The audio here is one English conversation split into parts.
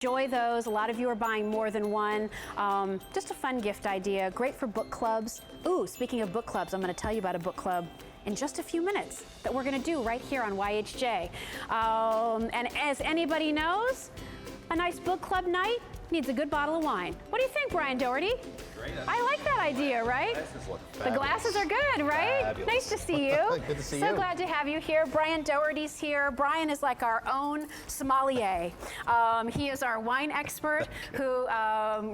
Enjoy those. A lot of you are buying more than one. Just a fun gift idea. Great for book clubs. Ooh, speaking of book clubs, I'm going to tell you about a book club in just a few minutes that we're going to do right here on YHJ. And as anybody knows, a nice book club night needs a good bottle of wine. What do you think, Brian Doherty? Great. I like that idea, right? The glasses are good, right? Fabulous. Nice to see you. Good to see you. So glad to have you here. Brian Doherty's here. Brian is like our own sommelier. He is our wine expert who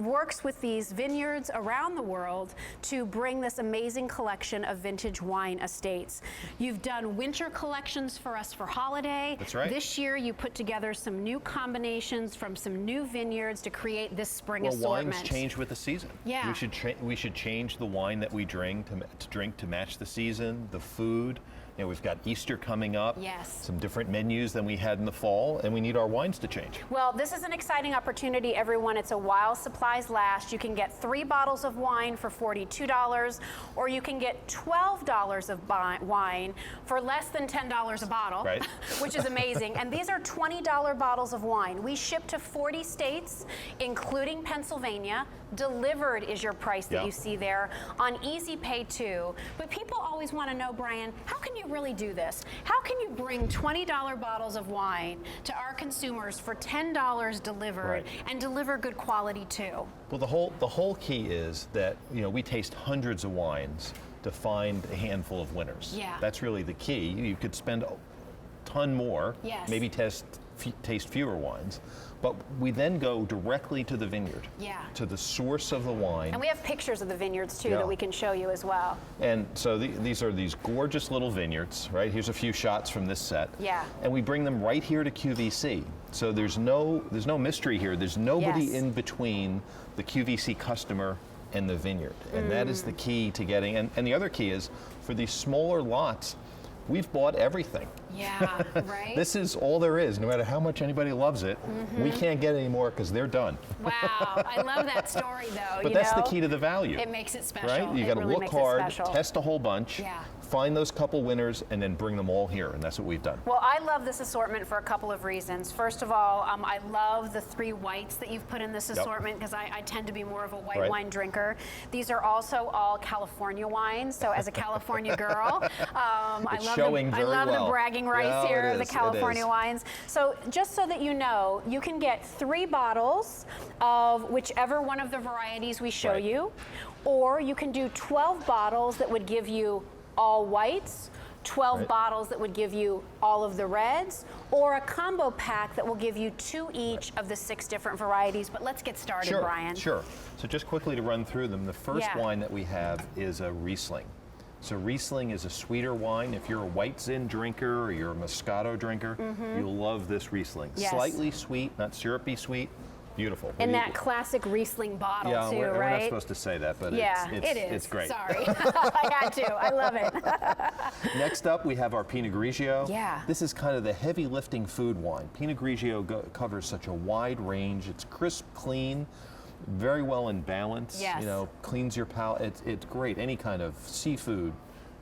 works with these vineyards around the world to bring this amazing collection of vintage wine estates. You've done winter collections for us for holiday. That's right. This year you put together some new combinations from some new vineyards to create this spring assortment. Wines change with the season. Yeah. We should change the wine that we drink to match the season, the food. You know, we've got Easter coming up. Yes. Some different menus than we had in the fall, and we need our wines to change. Well, this is an exciting opportunity, everyone. It's a while supplies last. You can get 3 bottles of wine for $42, or you can get $12 of wine for less than $10 a bottle, right. Which is amazing. And these are $20 bottles of wine. We ship to 40 states, including Pennsylvania. Delivered is your price that you see there, on Easy Pay too. But people always want to know, Brian, how can you really do this? How can you bring $20 bottles of wine to our consumers for $10 delivered and deliver good quality too? Well, the whole key is that, you know, we taste hundreds of wines to find a handful of winners. Yeah. That's really the key. You could spend a ton more, maybe taste fewer wines, but we then go directly to the vineyard, to the source of the wine. And we have pictures of the vineyards too that we can show you as well. And so these are these gorgeous little vineyards, right? Here's a few shots from this set. Yeah. And we bring them right here to QVC. So there's no mystery here. There's nobody in between the QVC customer and the vineyard. And that is the key to getting, and the other key is for these smaller lots, we've bought everything. Yeah, right? This is all there is. No matter how much anybody loves it, we can't get any more because they're done. Wow, I love that story though. But that's the key to the value. It makes it special. Right? You got to look hard, test a whole bunch, find those couple winners, and then bring them all here. And that's what we've done. Well, I love this assortment for a couple of reasons. First of all, I love the 3 whites that you've put in this assortment because I tend to be more of a white wine drinker. These are also all California wines. So as a California girl, I love the bragging rights here of the California wines. So just so that you know, you can get 3 bottles of whichever one of the varieties we show you, or you can do 12 bottles that would give you all whites, 12 bottles that would give you all of the reds, or a combo pack that will give you 2 each of the 6 different varieties. But let's get started, Brian. Sure. So just quickly to run through them, the first wine that we have is a Riesling. So Riesling is a sweeter wine. If you're a white Zin drinker or you're a Moscato drinker, you'll love this Riesling. Slightly sweet, not syrupy sweet. Beautiful. In that classic Riesling bottle too, right? We're not supposed to say that, but it's great. Sorry, I had to. I love it. Next up, we have our Pinot Grigio. Yeah. This is kind of the heavy lifting food wine. Pinot Grigio covers such a wide range. It's crisp, clean, very well in balance. Yes. You know, cleans your palate. It's great. Any kind of seafood,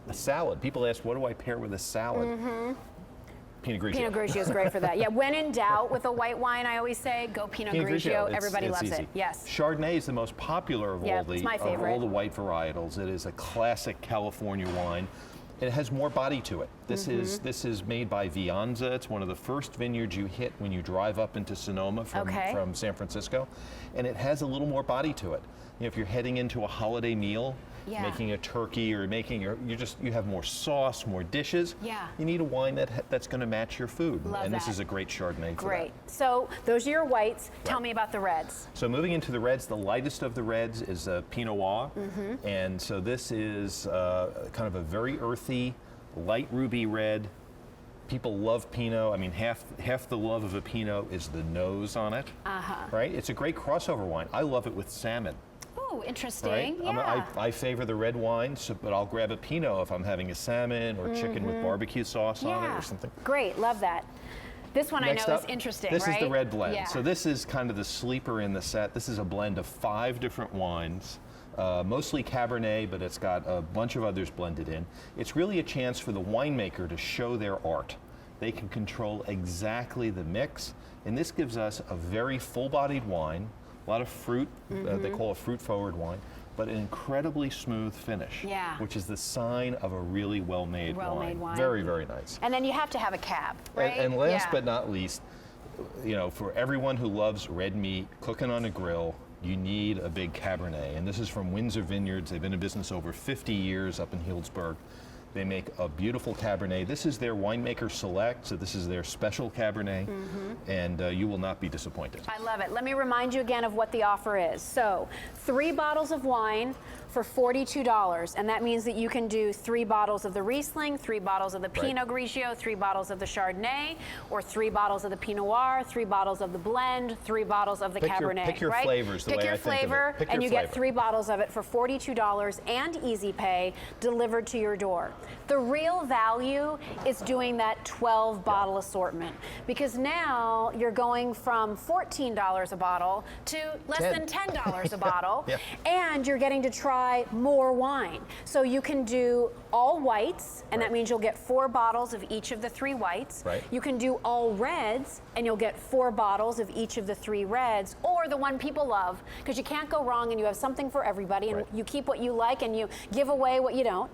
a salad. People ask, what do I pair with a salad? Pinot Grigio. Pinot Grigio is great for that. Yeah, when in doubt with a white wine, I always say go Pinot Grigio. Everybody loves it. Yes. Chardonnay is the most popular of all it's my favorite. all the white varietals. It is a classic California wine. It has more body to it. This is made by Vianza. It's one of the first vineyards you hit when you drive up into Sonoma from San Francisco, and it has a little more body to it. You know, if you're heading into a holiday meal, making a turkey or making you have more sauce, more dishes. Yeah. You need a wine that's going to match your food. Love this is a great Chardonnay for Great. So those are your whites. Tell me about the reds. So moving into the reds, the lightest of the reds is Pinot Noir. And so this is kind of a very earthy, light ruby red. People love Pinot. I mean, half the love of a Pinot is the nose on it. Right? It's a great crossover wine. I love it with salmon. Oh, interesting. Right? Yeah. I favor the red wine, but I'll grab a Pinot if I'm having a salmon or chicken with barbecue sauce on it or something. Great, love that. This one Next I know up, is interesting, This right? is the red blend. Yeah. So this is kind of the sleeper in the set. This is a blend of 5 different wines. Mostly Cabernet, but it's got a bunch of others blended in. It's really a chance for the winemaker to show their art. They can control exactly the mix. And this gives us a very full-bodied wine, a lot of fruit, they call a fruit-forward wine, but an incredibly smooth finish, which is the sign of a really well-made wine. Very, very nice. And then you have to have a cab, right? And last but not least, you know, for everyone who loves red meat, cooking on a grill, you need a big Cabernet. And this is from Windsor Vineyards. They've been in business over 50 years up in Healdsburg. They make a beautiful Cabernet. This is their winemaker select, so this is their special Cabernet, and you will not be disappointed. I love it. Let me remind you again of what the offer is. So, 3 bottles of wine for $42, and that means that you can do 3 bottles of the Riesling, 3 bottles of the Pinot Grigio, 3 bottles of the Chardonnay, or 3 bottles of the Pinot Noir, 3 bottles of the blend, 3 bottles of the Cabernet. Pick your flavors, Pick your flavor, and you get 3 bottles of it for $42 and easy pay delivered to your door. The real value is doing that 12 bottle assortment, because now you're going from $14 a bottle to less than $10 a bottle, and you're getting to try more wine. So you can do all whites, and that means you'll get 4 bottles of each of the 3 whites. You can do all reds, and you'll get 4 bottles of each of the 3 reds, or the one people love, because you can't go wrong, and you have something for everybody, and you keep what you like, and you give away what you don't.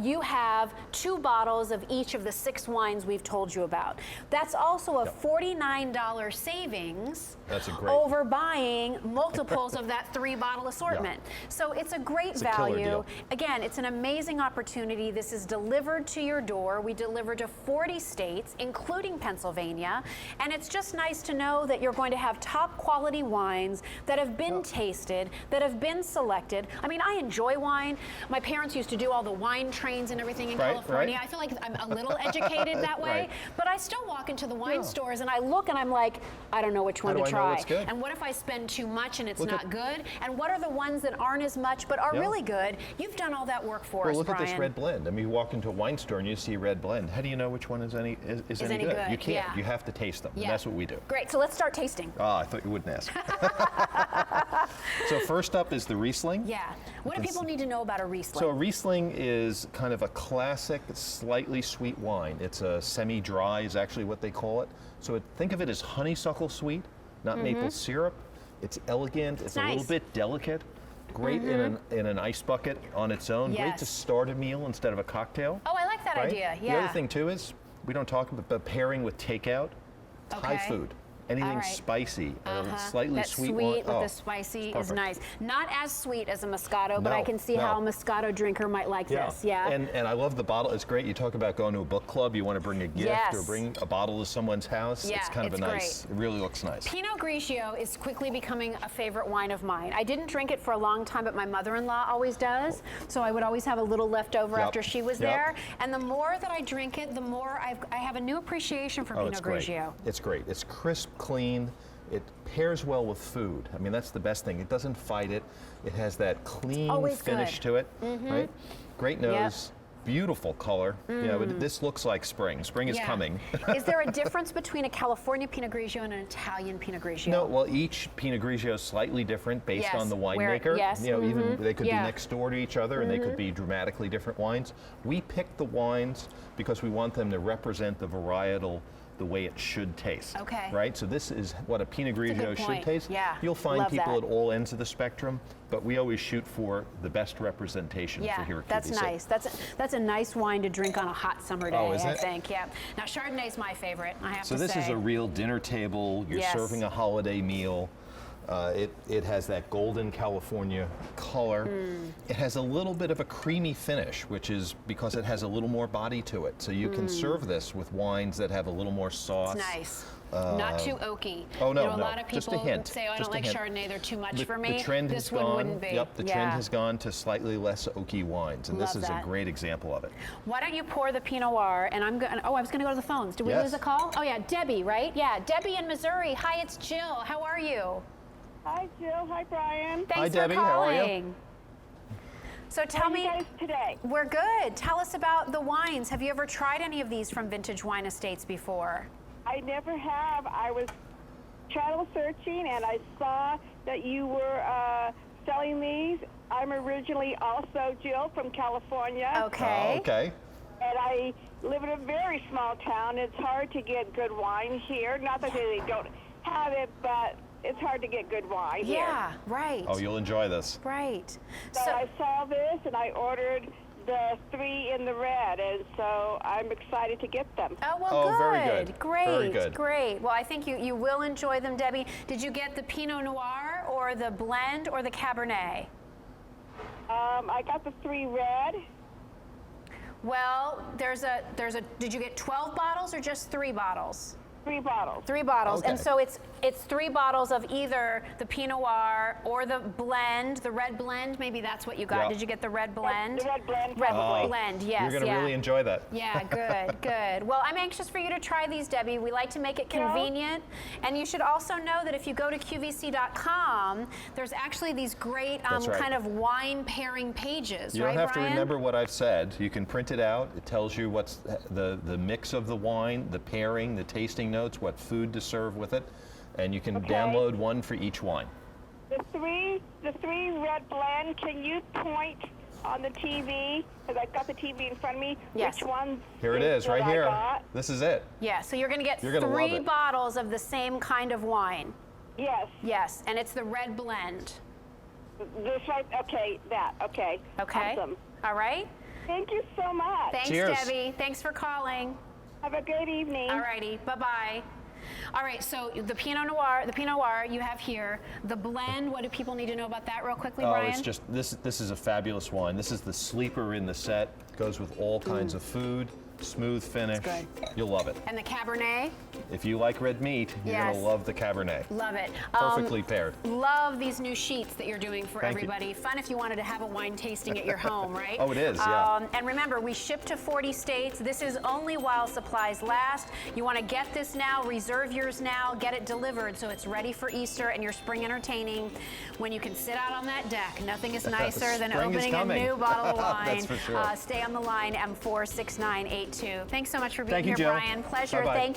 You have 2 bottles of each of the 6 wines we've told you about. That's also a $49 savings over buying multiples of that 3-bottle assortment. So it's a great value. Again, it's an amazing opportunity. This is delivered to your door. We deliver to 40 states, including Pennsylvania. And it's just nice to know that you're going to have top quality wines that have been tasted, that have been selected. I mean, I enjoy wine. My parents used to do all the wine trains and everything in California. I feel like I'm a little educated that way, but I still walk into the wine stores and I look and I'm like, I don't know which one to try. And what if I spend too much and it's not good? And what are the ones that aren't as much but are really good? You've done all that work for us, look Brian. at this red blend. I mean, you walk into a wine store and you see red blend. How do you know which one is any good? You can't. You have to taste them. And that's what we do. Great. So let's start tasting. I thought you wouldn't ask. So first up is the Riesling. What do people need to know about a Riesling? So a Riesling is kind of a classic, slightly sweet wine. It's a semi-dry is actually what they call it. So think of it as honeysuckle sweet, not maple syrup. It's elegant. It's a little bit delicate. Great in an ice bucket on its own. Great to start a meal instead of a cocktail. Oh, I like that idea. The other thing too is we don't talk about the pairing with takeout. Thai food. Anything spicy, slightly sweet one. With the spicy is nice. Not as sweet as a Moscato, but I can see how a Moscato drinker might like this. And I love the bottle. It's great. You talk about going to a book club. You want to bring a gift or bring a bottle to someone's house. It's kind of a nice. It really looks nice. Pinot Grigio is quickly becoming a favorite wine of mine. I didn't drink it for a long time, but my mother-in-law always does. So I would always have a little left over after she was there. And the more that I drink it, the more I have a new appreciation for Pinot Grigio. It's great. It's crisp, clean. It pairs well with food. I mean, that's the best thing. It doesn't fight it. It has that clean finish to it, right? Great nose, beautiful color. You know, this looks like spring. Spring is coming. Is there a difference between a California Pinot Grigio and an Italian Pinot Grigio? No, well, each Pinot Grigio is slightly different based on the winemaker. You know, even they could be next door to each other and they could be dramatically different wines. We pick the wines because we want them to represent the varietal the way it should taste. Right? So this is what a Pinot Grigio should taste. You'll find people at all ends of the spectrum, but we always shoot for the best representation for here at that's QVC. Nice. That's a nice wine to drink on a hot summer day, I think. Now Chardonnay's my favorite, I have to say. So this is a real dinner table. You're serving a holiday meal. It has that golden California color. It has a little bit of a creamy finish, which is because it has a little more body to it. So you can serve this with wines that have a little more sauce. It's nice. Not too oaky. Oh, no, you know, a lot of people just a hint. say, oh, I don't like Chardonnay, they're too much for me. The trend this has one gone, wouldn't be. the trend has gone to slightly less oaky wines, and this is a great example of it. Why don't you pour the Pinot Noir, and I'm going, I was going to go to the phones. Did we lose a call? Oh yeah, Debbie, right? Yeah, Debbie in Missouri. Hi, it's Jill. How are you? Hi, Jill. Hi, Brian. Thanks Debbie. for calling. How are you? So tell me, how are you guys today? We're good. Tell us about the wines. Have you ever tried any of these from Vintage Wine Estates before? I never have. I was channel searching and I saw that you were selling these. I'm originally also Jill from California. Okay. Okay. and I live in a very small town. It's hard to get good wine here. Not that they don't have it, but it's hard to get good wine here. Yeah, right. Oh, you'll enjoy this. Right. So I saw this, and I ordered the 3 in the red, and so I'm excited to get them. Oh, well, Oh, good. very good. Great, Very good. great. Well, I think you will enjoy them, Debbie. Did you get the Pinot Noir or the blend or the Cabernet? I got the 3 red. Well, did you get 12 bottles or just 3 bottles? 3 bottles. 3 bottles, Okay. and so it's 3 bottles of either the Pinot Noir or the blend, the red blend. Maybe that's what you got. Yeah. Did you get the red blend? The red blend, Red probably. blend, yes. You're going to yeah. really enjoy that. Yeah, good, good. Well, I'm anxious for you to try these, Debbie. We like to make it convenient. And you should also know that if you go to QVC.com, there's actually these great That's right. kind of wine pairing pages, You right, don't have Brian? to remember what I've said. You can print it out. It tells you what's the mix of the wine, the pairing, the tasting notes, what food to serve with it, and you can download one for each wine. The three red blend. Can you point on the TV? Because I've got the TV in front of me. Yes. Which ones? Here it is, right that I here. got? This is it. Yeah, so you're going to get You're gonna love 3 it. bottles of the same kind of wine. Yes. Yes, and it's the red blend. This right. Okay. That. Okay. Okay? Awesome. All right? Thank you so much. Thanks, Cheers. Debbie. Thanks for calling. Have a great evening. All righty, bye-bye. All right, so the Pinot Noir you have here. The blend, what do people need to know about that real quickly, Oh, Brian? it's just this is a fabulous wine. This is the sleeper in the set. Goes with all kinds of food. Smooth finish. good. You'll love it. And the Cabernet? If you like red meat, you're Yes. gonna love the Cabernet. Love it. Perfectly paired. Love these new sheets that you're doing for Thank you. everybody. Fun if you wanted to have a wine tasting at your home, right? Oh, it is, yeah. And remember, we ship to 40 states. This is only while supplies last. You want to get this now, reserve yours now, get it delivered so it's ready for Easter and your spring entertaining when you can sit out on that deck. Nothing is nicer than Spring is opening a coming. new bottle of wine. That's for sure. Stay on the line, M46982. Thanks so much for being Thank you, here, Jill. Brian. Pleasure. Bye-bye. Thank you.